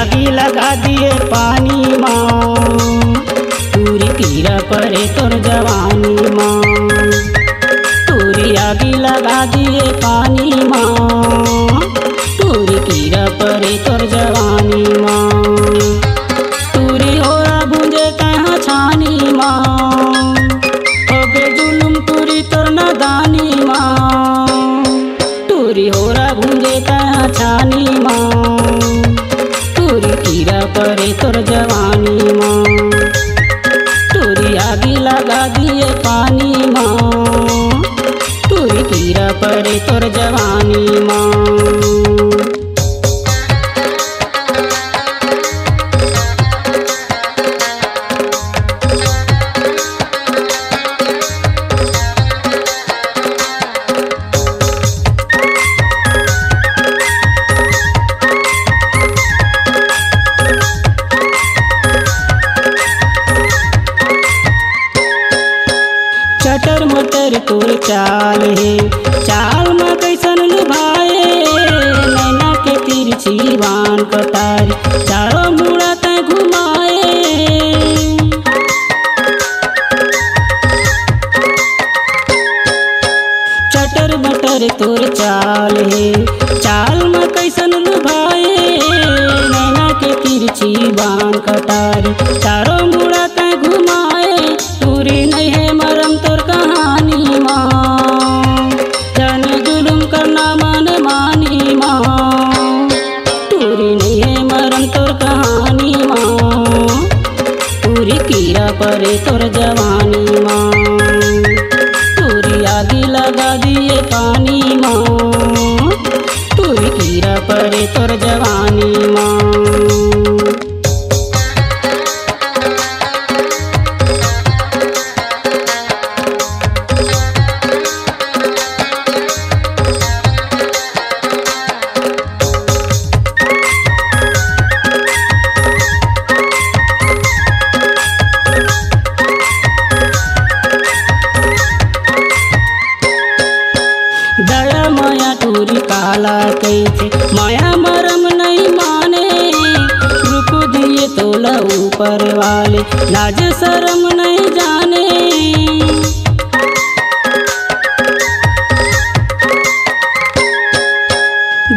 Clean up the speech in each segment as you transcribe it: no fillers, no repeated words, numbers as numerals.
आगी लगा दिए पानी माँ, तूरी कीड़ा पड़े तोर जवानी माँ। तूरी आगी लगा दिए पानी माँ, तूरी कीड़ा पड़े तोर जवानी माँ। तूरी होरा भूंजे कहाँ छानी माँ, होगे जुलुम तूरी तोर नादानी माँ। तूरी होरा भूंजे कहाँ छानी माँ, तूरी कीड़ा पड़े तोर जवानी माँ। तूरी आगी लगा दिए पानी माँ, तूरी कीड़ा पड़े तोर जवानी माँ। चटर मटर तोर चाल है, चाल में कैसन लुभाए। नैना के तिरछी बान कटारी, चारों मुड़ा ते घुमाए। चटर मटर तोर चाल है, चाल में कैसन लुभाए। नैना के तिरछी बान कटारी, चारों मुड़ा ते घुमाए। तूरी नहीं है मरम तोर कहानी माँ, जाने जुलुम करना मन मानी माँ। तूरी नहीं है मरम तोर कहानी माँ, तूरी कीड़ा पड़े तोर जवानी माँ। तूरी आगी लगा दिए पानी माँ, तूरी कीड़ा पड़े तोर जवानी माँ। दया माया तूरी काला कैसे, माया मरम नहीं माने। रूप दिए तोला ऊपर वाले, लाज शरम नहीं जाने।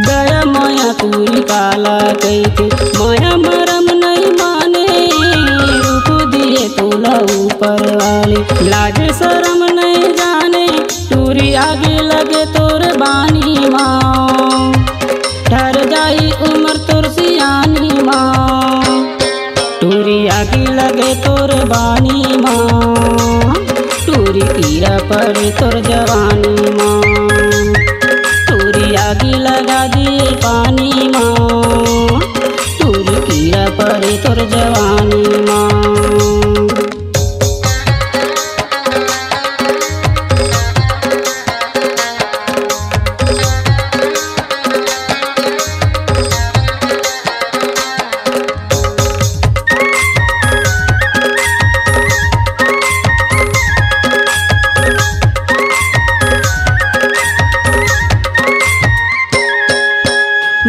दया माया तूरी काला कैसे, माया मरम नहीं माने। रूप दिए तोला ऊपर वाले, लाज शरम नहीं जाने। तूरी आगे लगे तोर बानी माँ, ठहर जाई उम्र तोर सियानी माँ। तूरी आगे लगे तोर बानी माँ, तूरी कीड़ा पड़े तोर जवानी माँ। तूरी आगे लगा दिए पानी माँ, तूरी कीड़ा पड़े तोर जवानी माँ।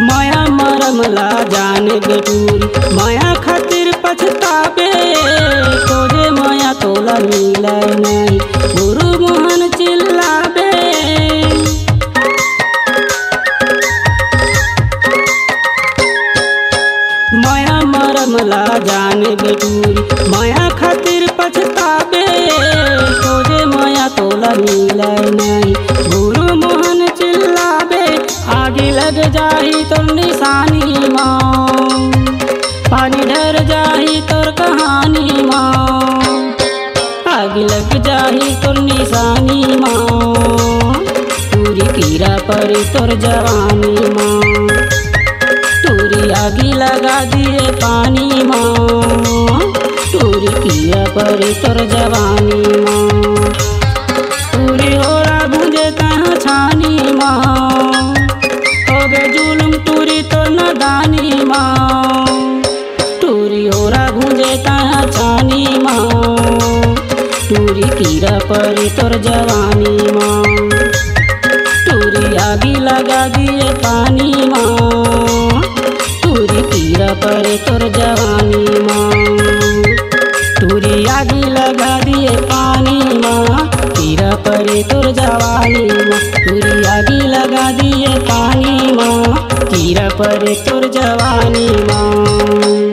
माया मरम ला जाने बेटूरी, माया खातिर पछताबे। तोरे माया तोला मिले नहीं, गुरु मोहन चिल्लाबे। माया मरम ला जाने बेटूरी, माया खातिर पछताबे। तोरे माया तोला मिले नहीं, गुरु मोहन चिल्लाबे। आगे लग जाही तोर निशानी माँ, पानी ढर जाही तोर कहानी माँ। आगे लग जाही तोर निशानी माँ, तूरी कीड़ा पड़े तोर जवानी माँ। तूरी आगे लगा दिए पानी माँ, तूरी कीड़ा पड़े तोर जवानी माँ। तूरी होरा भूंजे कहाँ छानी माँ, होगे जुलुम तूरी तोर नादानी माँ। तूरी होरा भूंजे कहाँ छानी माँ, तूरी कीड़ा पड़े तोर जवानी माँ। तूरी आगी लगा दिए पानी माँ, तूरी कीड़ा कीड़ा परे तोर जवानी माँ। तुरी आगी लगा दिए पानी माँ, कीड़ा परे तोर जवानी माँ। तुरी आगी लगा दिए पानी माँ, कीड़ा परे तोर जवानी माँ।